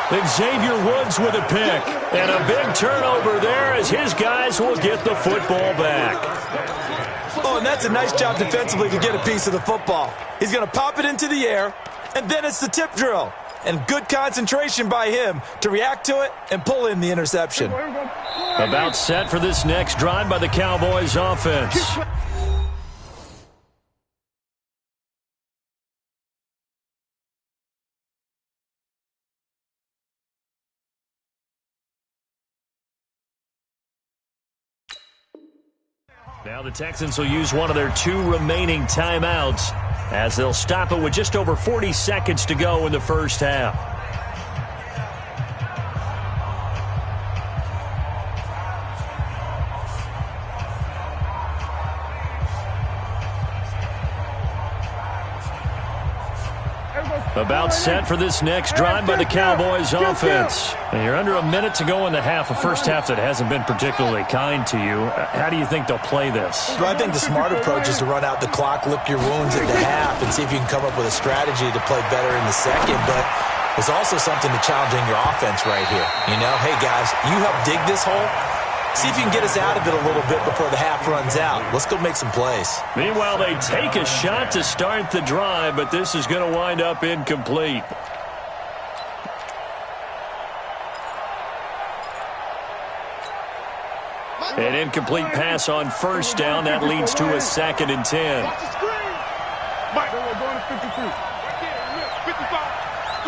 Xavier Woods with a pick. And a big turnover there as his guys will get the football back. Oh, and that's a nice job defensively to get a piece of the football. He's going to pop it into the air, and then it's the tip drill. And good concentration by him to react to it and pull in the interception. About set for this next drive by the Cowboys offense. Now the Texans will use one of their 2 remaining timeouts as they'll stop it with just over 40 seconds to go in the first half. About set for this next drive by the Cowboys offense. And you're under a minute to go in the half, a first half that hasn't been particularly kind to you. How do you think they'll play this? Well, I think the smart approach is to run out the clock, lick your wounds at the half, and see if you can come up with a strategy to play better in the second. But there's also something to challenging your offense right here. You know, hey, guys, you help dig this hole. See if you can get us out of it a little bit before the half runs out. Let's go make some plays. Meanwhile, they take a shot to start the drive, but this is going to wind up incomplete. An incomplete pass on first down. That leads to a 2nd and 10.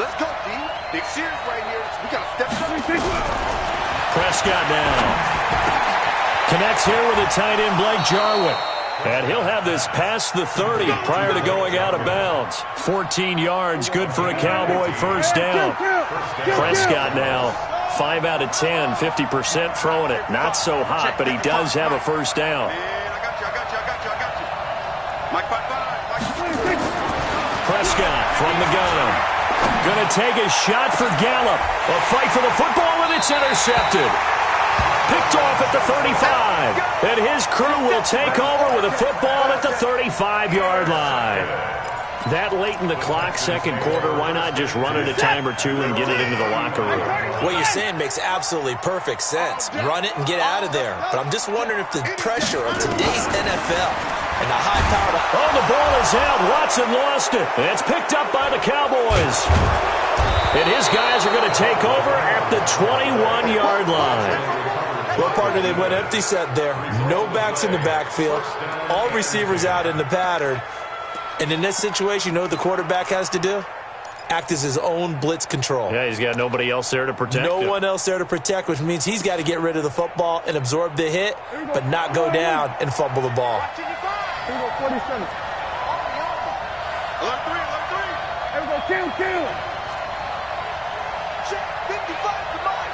Let's go, D. Big series right here. We got to step up. Prescott now. Connects here with a tight end, Blake Jarwin. And he'll have this past the 30 prior to going out of bounds. 14 yards, good for a Cowboy first down. Prescott now, 5 out of 10, 50% throwing it. Not so hot, but he does have a first down. Prescott from the gun. Going to take a shot for Gallup. A fight for the football, and it's intercepted. Picked off at the 35. And his crew will take over with a football at the 35-yard line. That late in the clock, second quarter, why not just run it a time or two and get it into the locker room? What you're saying makes absolutely perfect sense. Run it and get out of there. But I'm just wondering if the pressure of today's NFL and the high-powered... Oh, the ball is out. Watson lost it. And it's picked up by the Cowboys. And his guys are going to take over at the 21-yard line. Well, partner, they went empty set there. No backs in the backfield. All receivers out in the pattern. And in this situation, you know what the quarterback has to do? Act as his own blitz control. Yeah, he's got nobody else there to protect him. No one else there to protect, which means he's got to get rid of the football and absorb the hit, but not go down and fumble the ball. Here we go, 47. Alert 3, alert 3. Here we go, kill. Check 55 to mine.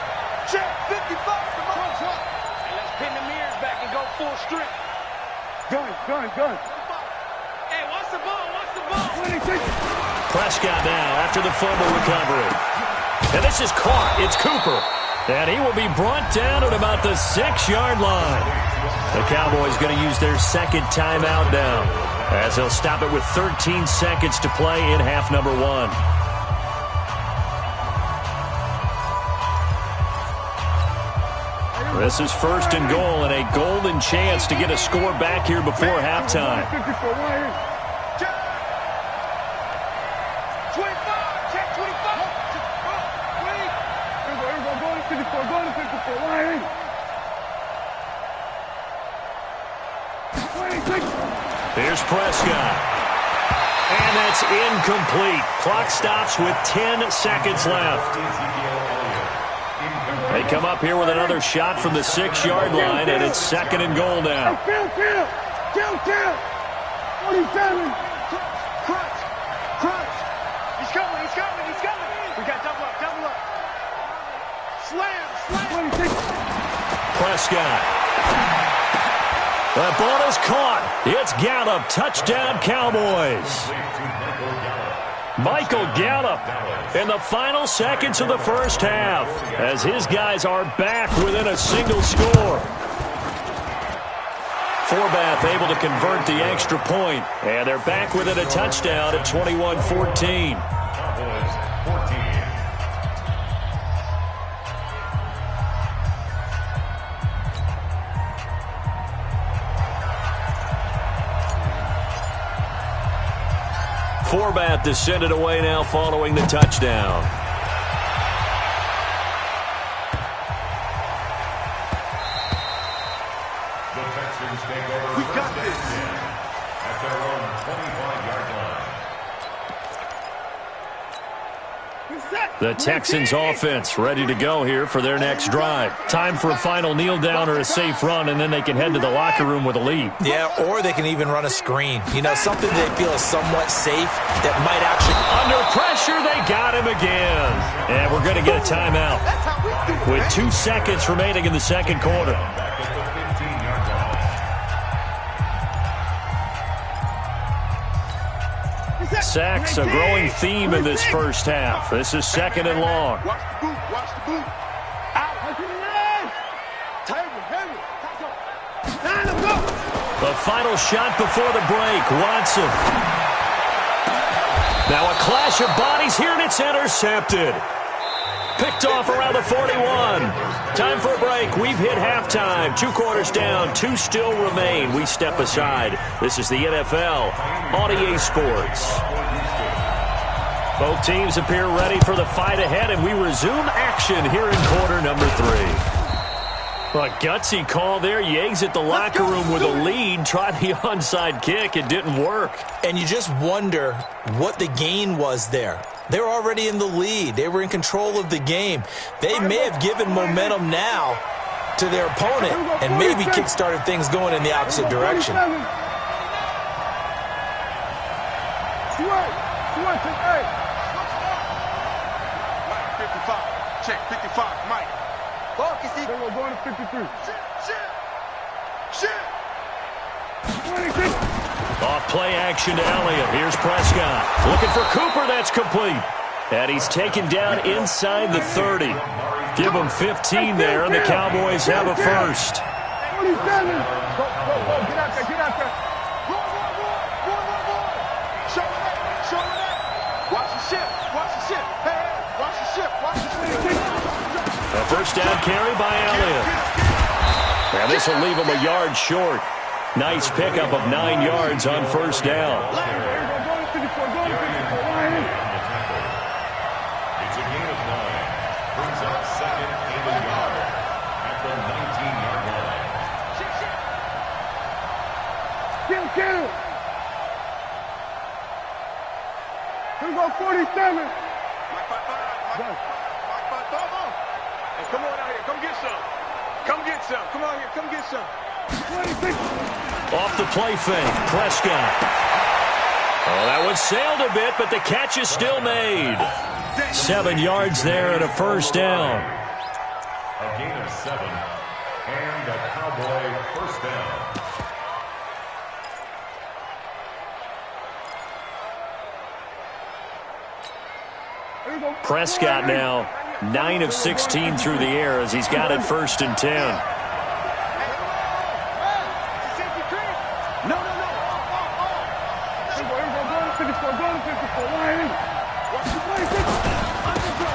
Check 55 to mine. And let's pin the mirrors back and go full strip. Gun. Hey, watch the ball, watch the ball. 26. Prescott now after the fumble recovery. And this is caught. It's Cooper. And he will be brought down at about the 6-yard line. The Cowboys going to use their second timeout now, as they'll stop it with 13 seconds to play in half number 1. This is first and goal, and a golden chance to get a score back here before halftime. 54, Check. 25. Check 25. Here we go, go to 54, line. 26. Here's Prescott. And that's incomplete. Clock stops with 10 seconds left. They come up here with another shot from the 6-yard line, and it's second and goal now. Kill. 47. Crunch. He's coming. We got double up. Slam. 26. Prescott. That ball is caught. It's Gallup. Touchdown, Cowboys. Michael Gallup in the final seconds of the first half, as his guys are back within a single score. Forbath able to convert the extra point, and they're back within a touchdown at 21-14. Forbath to send it away now following the touchdown. We got this. At their own 25-yard line. The Texans offense ready to go here for their next drive. Time for a final kneel down or a safe run, and then they can head to the locker room with a lead. Yeah, or they can even run a screen. You know, something they feel is somewhat safe that might actually... Under pressure, they got him again. And we're going to get a timeout with 2 seconds remaining in the second quarter. Sacks, a growing theme in this first half. This is second and long. Watch the boot. Watch the boot. Out. Table. Line him up. The final shot before the break. Watson. Now a clash of bodies here, and it's intercepted. Picked off around the 41. Time for a break. We've hit halftime. 2 quarters down. 2 still remain. We step aside. This is the NFL on EA Sports. Both teams appear ready for the fight ahead, and we resume action here in quarter number 3. A gutsy call there. You exit the locker room with a lead. Try the onside kick. It didn't work. And you just wonder what the gain was there. They're already in the lead. They were in control of the game. They may have given momentum now to their opponent and maybe kick-started things going in the opposite direction. Mike, 55. Check, 55. Mike. Focus it. Then we're going to 53. Shit. 26. Off play action to Elliott. Here's Prescott. Looking for Cooper. That's complete. And he's taken down inside the 30. Give him 15 there, and the Cowboys have a first. 47. Go. Get out there. Roll. Show it up. Watch the ship. Hey, watch the ship. A first down carry by Elliott. Now this will leave him a yard short. Nice pickup of 9 yards on first down. It's a gain of 9. Brings up second and a yard at the 19-yard line. Kill. Here we go, 47. Mike 5. Hey, come on out here. Come get some. Come on here. Come get some. 26. Off the play fake, Prescott. Oh, that one sailed a bit, but the catch is still made. 7 yards there and a first down. A gain of 7 and a Cowboy first down. Prescott now 9 of 16 through the air as he's got it first and 10. No.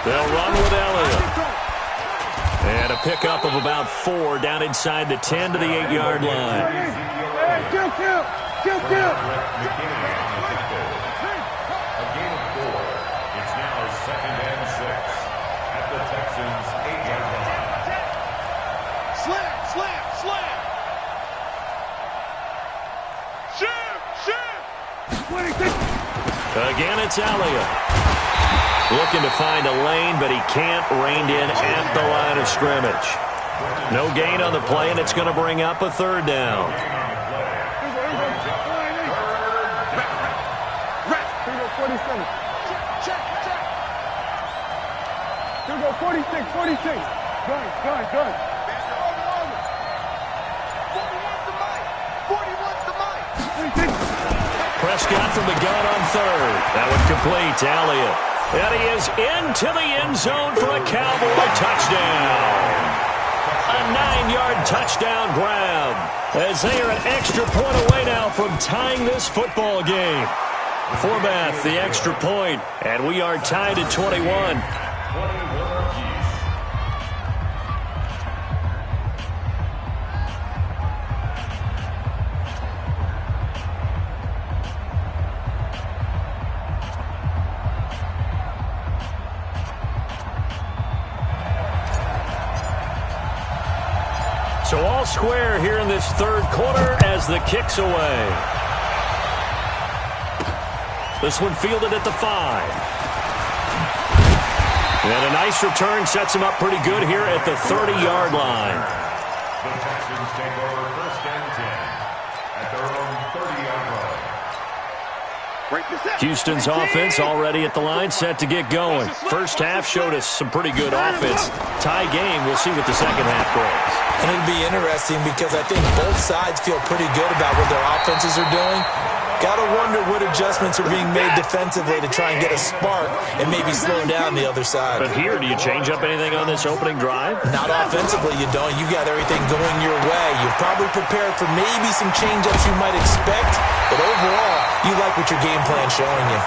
They'll run with Elliott. And a pickup of about 4 down inside the 10 to the 8-yard line. Kill. A gain of 4. It's now second and 6 at the Texans' 8-yard line. Slam. Shoot. Again, it's Elliott. Looking to find a lane, but he can't. Reined in at the line of scrimmage. No gain on the play, and it's going to bring up a third down. Check. Here we go, 46. Gun. 41's the mic. 26. Prescott from the gun on third. That one complete to Elliott. And he is into the end zone for a Cowboy touchdown. A 9-yard touchdown grab as they are an extra point away now from tying this football game. Forbath, the extra point, and we are tied at 21. So all square here in this third quarter as the kick's away. This one fielded at the 5. And a nice return sets him up pretty good here at the 30-yard line. The Texans take over first and 10 at their own 30-yard line. Houston's offense already at the line, set to get going. First half showed us some pretty good offense. Tie game, we'll see what the second half brings. And it'll be interesting because I think both sides feel pretty good about what their offenses are doing. Gotta wonder what adjustments are being made defensively to try and get a spark and maybe slow down the other side. But here, do you change up anything on this opening drive? Not offensively, you don't. You got everything going your way. You've probably prepared for maybe some change-ups you might expect, but overall, you like what your game plan's showing you.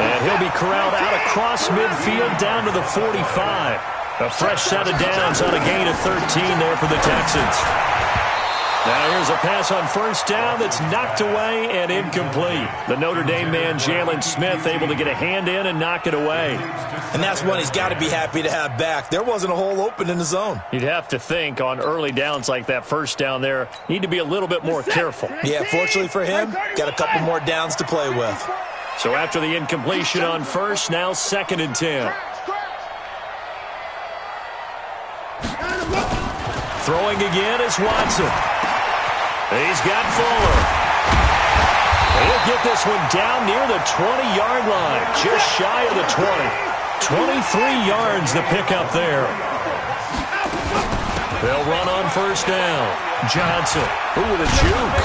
And he'll be corralled out across midfield down to the 45. A fresh set of downs on a gain of 13 there for the Texans. Now here's a pass on first down that's knocked away and incomplete. The Notre Dame man, Jalen Smith, able to get a hand in and knock it away. And that's one he's got to be happy to have back. There wasn't a hole open in the zone. You'd have to think on early downs like that first down there, need to be a little bit more careful. Yeah, fortunately for him, got a couple more downs to play with. So after the incompletion on first, now second and 10. Throwing again is Watson. He's got Fuller. He'll get this one down near the 20-yard line, just shy of the 20. 23 yards the pickup there. They'll run on first down. Johnson, with a juke.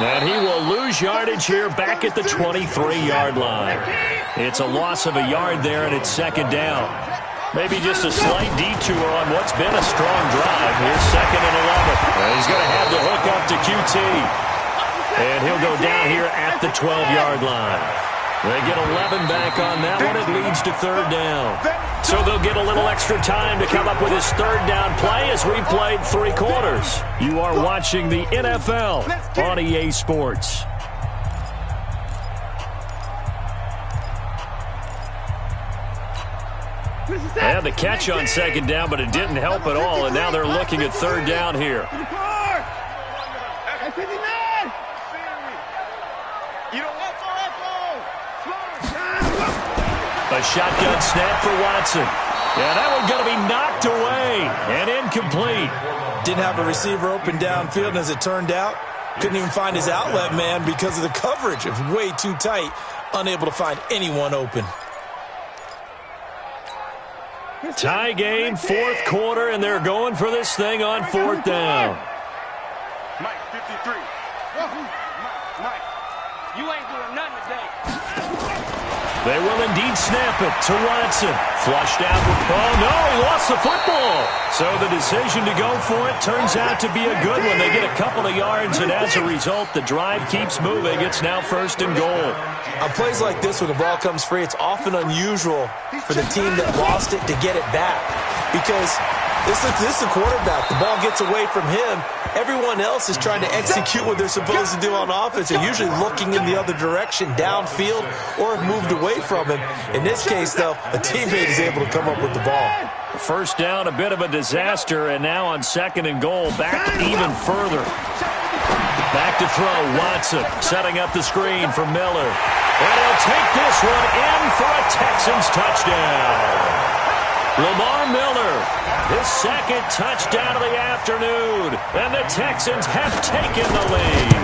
And he will lose yardage here back at the 23-yard line. It's a loss of a yard there, and it's second down. Maybe just a slight detour on what's been a strong drive. Here's second and 11. And he's going to have the hook up to QT. And he'll go down here at the 12-yard line. They get 11 back on that one. It leads to third down. So they'll get a little extra time to come up with his third down play as we've played 3 quarters. You are watching the NFL on EA Sports. They had the catch on second down, but it didn't help at all, and now they're looking at third down here. A shotgun snap for Watson. Yeah, that one's going to be knocked away and incomplete. Didn't have a receiver open downfield, and as it turned out, couldn't even find his outlet man because of the coverage. It was way too tight, unable to find anyone open. Tie game, fourth quarter, and they're going for this thing on fourth down. Mike, 53. Mike, you ain't doing nothing today. They will indeed snap it to Watson. Flushed out. Oh, no, he lost the football. So the decision to go for it turns out to be a good one. They get a couple of yards, and as a result, the drive keeps moving. It's now first and goal. On plays like this, when the ball comes free, it's often unusual for the team that lost it to get it back. Because this is the quarterback. The ball gets away from him. Everyone else is trying to execute what they're supposed to do on offense. They're usually looking in the other direction, downfield, or have moved away from him. In this case, though, a teammate is able to come up with the ball. First down, a bit of a disaster, and now on second and goal, back even further. Back to throw, Watson setting up the screen for Miller. And he'll take this one in for a Texans touchdown. Lamar Miller, his second touchdown of the afternoon, and the Texans have taken the lead.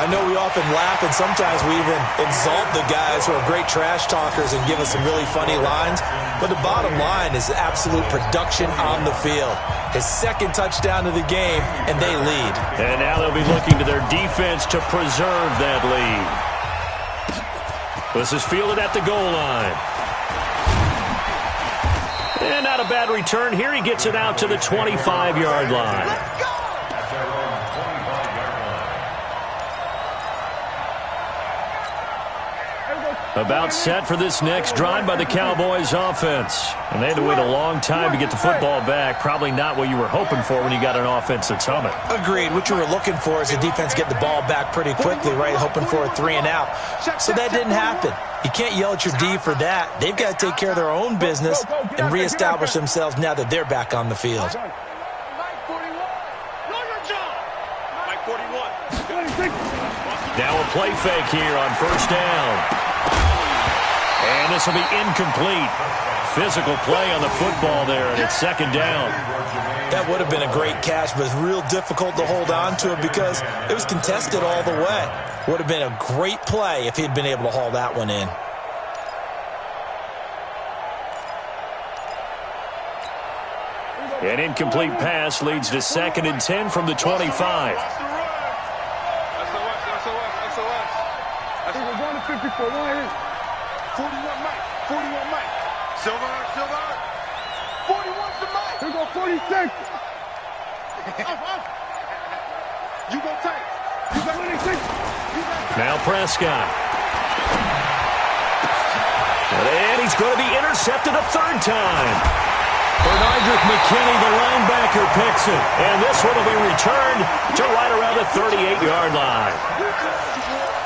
I know we often laugh, and sometimes we even exalt the guys who are great trash talkers and give us some really funny lines, but the bottom line is absolute production on the field. His second touchdown of the game, and they lead. And now they'll be looking to their defense to preserve that lead. This is fielded at the goal line. And not a bad return here. He gets it out to the 25-yard line. About set for this next drive by the Cowboys offense. And they had to wait a long time to get the football back. Probably not what you were hoping for when you got an offense that's humming. Agreed. What you were looking for is the defense get the ball back pretty quickly, right? Hoping for a 3 and out. So that didn't happen. You can't yell at your D for that. They've got to take care of their own business and reestablish themselves now that they're back on the field. Now a play fake here on first down. And this will be incomplete. Physical play on the football there, and it's second down. That would have been a great catch, but it's real difficult to hold on to it because it was contested all the way. Would have been a great play if he'd been able to haul that one in. An incomplete pass leads to 2nd and 10 from the 25. SOS. We're going to 54. Right here. 41 Mike. 41 Mike. Silver. 41's the Mike. Here go 46. You go tight. You got 26. Now Prescott. And he's going to be intercepted a third time. Bernardrick McKinney, the linebacker, picks it. And this one will be returned to right around the 38-yard line.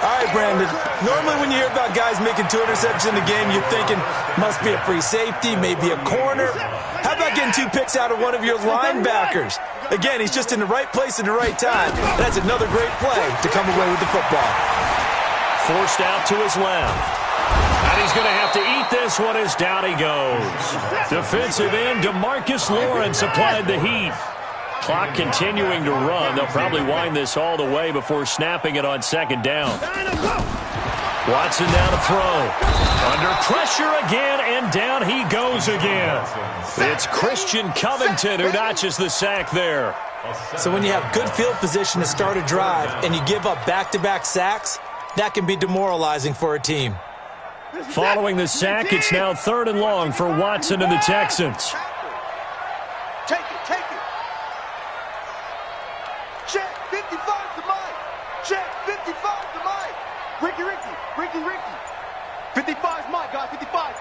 All right, Brandon. Normally when you hear about guys making 2 interceptions in the game, you're thinking must be a free safety, maybe a corner. How about getting 2 picks out of one of your linebackers? Again, he's just in the right place at the right time. That's another great play to come away with the football. Forced out to his left. And he's going to have to eat this one as down he goes. Defensive end DeMarcus Lawrence applied the heat. Clock continuing to run. They'll probably wind this all the way before snapping it on second down. Watson down to throw. Under pressure again, and down he goes again. It's Christian Covington who notches the sack there. So when you have good field position to start a drive and you give up back-to-back sacks, that can be demoralizing for a team. Following the sack, it's now 3rd and long for Watson and the Texans. Take it. Check, 55 to Mike. Check, 55 to Mike. Ricky. 55's Mike, guys, 55.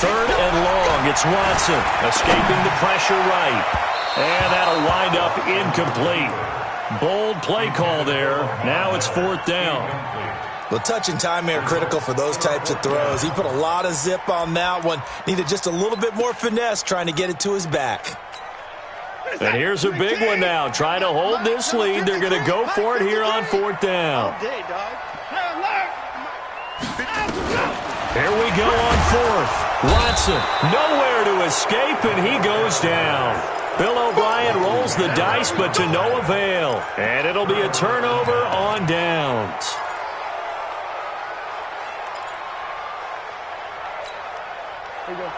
3rd and long, it's Watson escaping the pressure right. And that'll wind up incomplete. Bold play call there. Now it's 4th down. Well, touch and timing are critical for those types of throws. He put a lot of zip on that one. Needed just a little bit more finesse trying to get it to his back. And here's a big one now. Trying to hold this lead. They're going to go for it here on 4th down. Here we go on 4th. Watson, nowhere to escape, and he goes down. Bill O'Brien rolls the dice, but to no avail. And it'll be a turnover on downs. Here we go.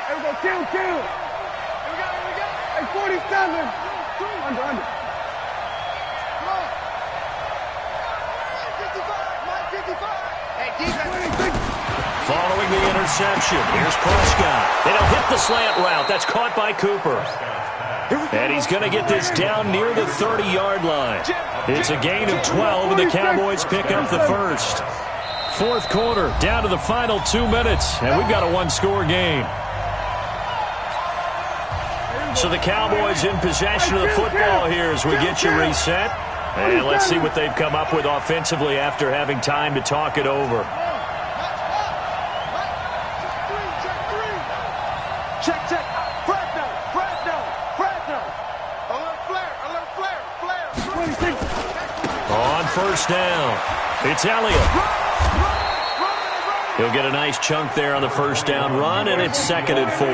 Here we go. Kill. Here we go. Hey, 47. Under. Come on. Mike 55. Hey, defense. Following the interception, here's Prescott. They don't hit the slant route. That's caught by Cooper. And he's going to get this down near the 30-yard line. It's a gain of 12, and the Cowboys pick up the first. 4th quarter, down to the final 2 minutes, and we've got a 1-score game. So the Cowboys in possession of the football here as we get you reset. And let's see what they've come up with offensively after having time to talk it over. Check. Fresno. Alert flare. On first down, it's Elliott. He'll get a nice chunk there on the first down run, and it's 2nd and 4. A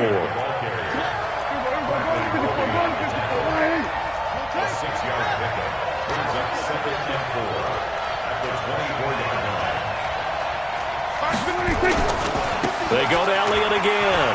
6-yard pickup brings up 2nd and 4 at the 24-yard line. They go to Elliott again.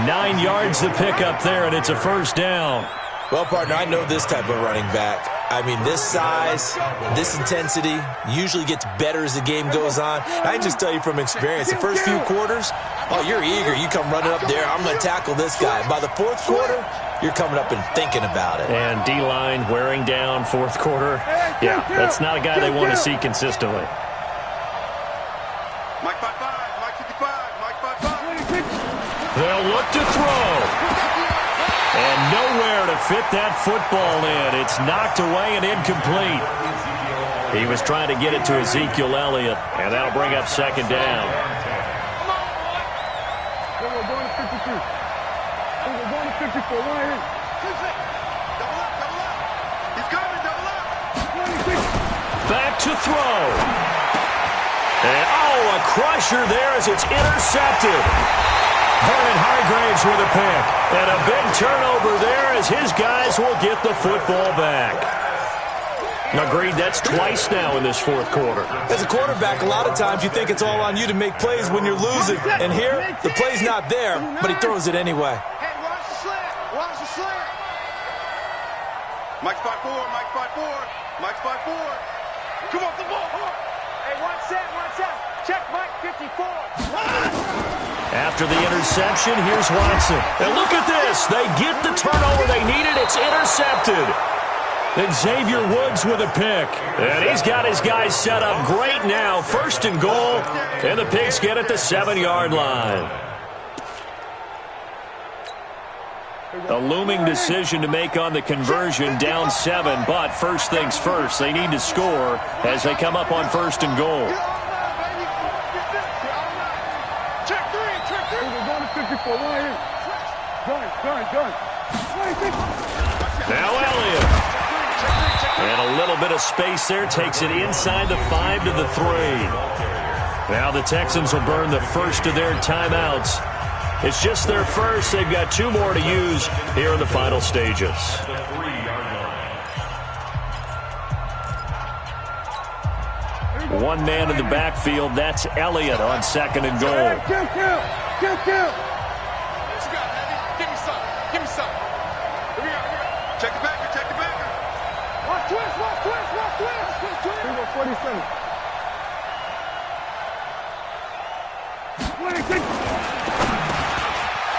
9 yards to pick up there, and it's a first down. Well, partner, I know this type of running back. I mean, this size, this intensity usually gets better as the game goes on. I can just tell you from experience, the first few quarters, oh, you're eager. You come running up there. I'm going to tackle this guy. By the 4th quarter, you're coming up and thinking about it. And D-line wearing down 4th quarter. Yeah, that's not a guy they want to see consistently. Mike 55. Mike 55. They'll look to throw. And nowhere to fit that football in. It's knocked away and incomplete. He was trying to get it to Ezekiel Elliott, and that'll bring up 2nd down. We're going to 52. We're going to 54. Right here. Back to throw. And, a crusher there as it's intercepted. Vernon Hargraves with a pick. And a big turnover there as his guys will get the football back. Agreed, that's twice now in this fourth quarter. As a quarterback, a lot of times you think it's all on you to make plays when you're losing. And here, the play's not there, but he throws it anyway. Hey, watch the slant. Watch the slant. Mike spot 4, Mike spot 4, Mike spot 4. Come off the ball. Hey, one set. Check Mike 54. After the interception, here's Watson. And look at this. They get the turnover they needed. It's intercepted. And Xavier Woods with a pick. And he's got his guys set up great now. First and goal. And the Pigs get at the 7-yard line. A looming decision to make on the conversion, down 7. But first things first, they need to score as they come up on first and goal. Check 3. We're going to 54. Done. Now Elliott. And a little bit of space there takes it inside the 5 to the 3. Now the Texans will burn the first of their timeouts. It's just their first. They've got 2 more to use here in the final stages. One man in the backfield. That's Elliott on second and goal. Kill. Give me some. Here we go. Check the backer. Watch twist. Here we go, 47. 26.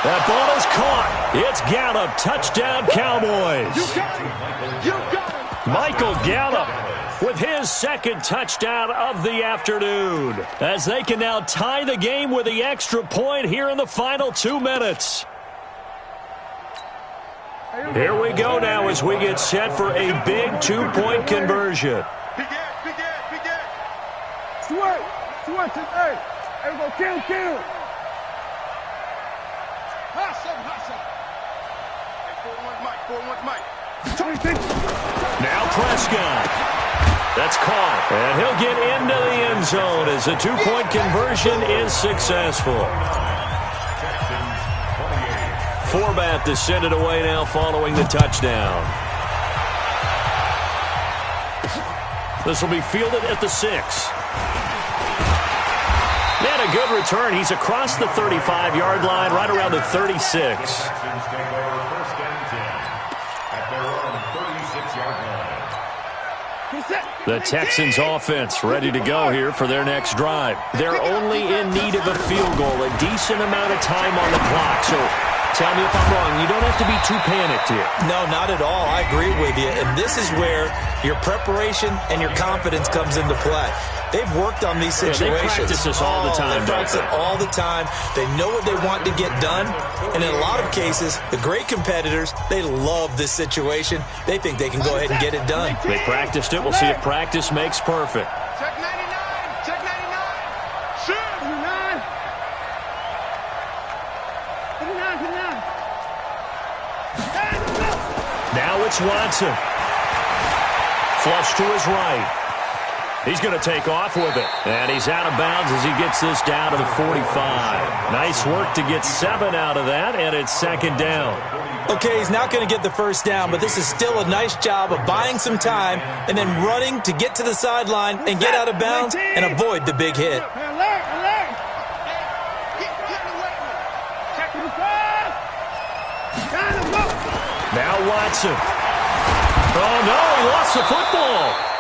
That ball is caught. It's Gallup. Touchdown, Cowboys. You got him. Michael Gallup with his second touchdown of the afternoon, as they can now tie the game with the extra point here in the final 2 minutes. Here we go now as we get set for a big 2-point conversion. Big Ed. Switch. Hey, we go, kill. Hot seven. Hey, 4-1 Mike. 26. Now Prescott. That's caught. And he'll get into the end zone as the 2-point conversion is successful. Forbat to send it away now following the touchdown. This will be fielded at the 6. And a good return. He's across the 35-yard line, right around the 36. The Texans offense ready to go here for their next drive. They're only in need of a field goal, a decent amount of time on the clock. So tell me if I'm wrong. You don't have to be too panicked here. No, not at all. I agree with you. And this is where your preparation and your confidence comes into play. They've worked on these situations. Yeah, they practice this all the time. They practice it all the time. They know what they want to get done. And in a lot of cases, the great competitors, they love this situation. They think they can go ahead and get it done. They practiced it. We'll see if practice makes perfect. Check 99. Shoot. 59. Now it's Watson. Flush to his right. He's going to take off with it. And he's out of bounds as he gets this down to the 45. Nice work to get 7 out of that, and it's second down. Okay, he's not going to get the first down, but this is still a nice job of buying some time and then running to get to the sideline and get out of bounds and avoid the big hit. Alert. Now Watson. Oh, no, he lost the football.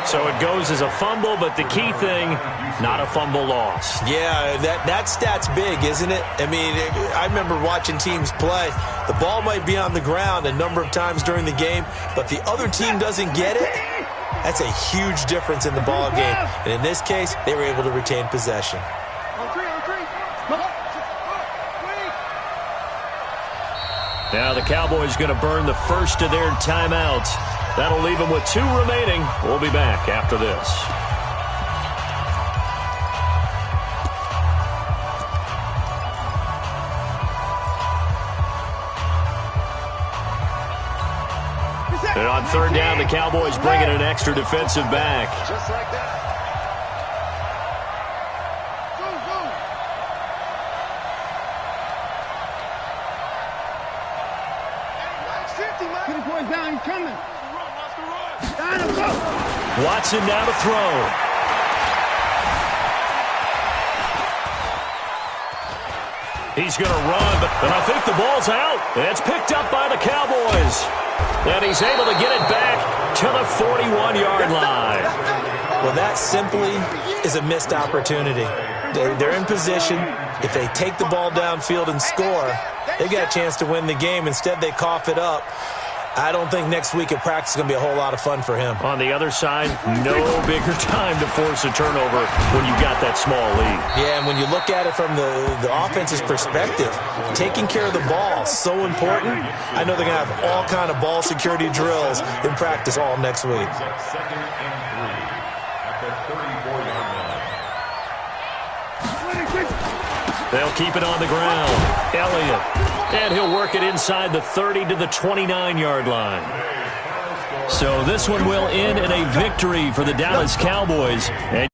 So it goes as a fumble, but the key thing, not a fumble loss. Yeah, that stat's big, isn't it? I mean, I remember watching teams play. The ball might be on the ground a number of times during the game, but the other team doesn't get it. That's a huge difference in the ball game. And in this case, they were able to retain possession. Now the Cowboys going to burn the first of their timeouts. That'll leave them with 2 remaining. We'll be back after this. And on On third down, the Cowboys bring in an extra defensive back. Just like that. Down, he's coming. Watson now to throw. He's going to run, but I think the ball's out. It's picked up by the Cowboys. And he's able to get it back to the 41-yard line. Well, that simply is a missed opportunity. They're in position. If they take the ball downfield and score, they got a chance to win the game. Instead, they cough it up. I don't think next week at practice is going to be a whole lot of fun for him. On the other side, no bigger time to force a turnover when you've got that small lead. Yeah, and when you look at it from the offense's perspective, taking care of the ball is so important. I know they're going to have all kind of ball security drills in practice all next week. Second and 3 at the 34-yard line. They'll keep it on the ground. Elliott. And he'll work it inside the 30 to the 29-yard line. So this one will end in a victory for the Dallas Cowboys. And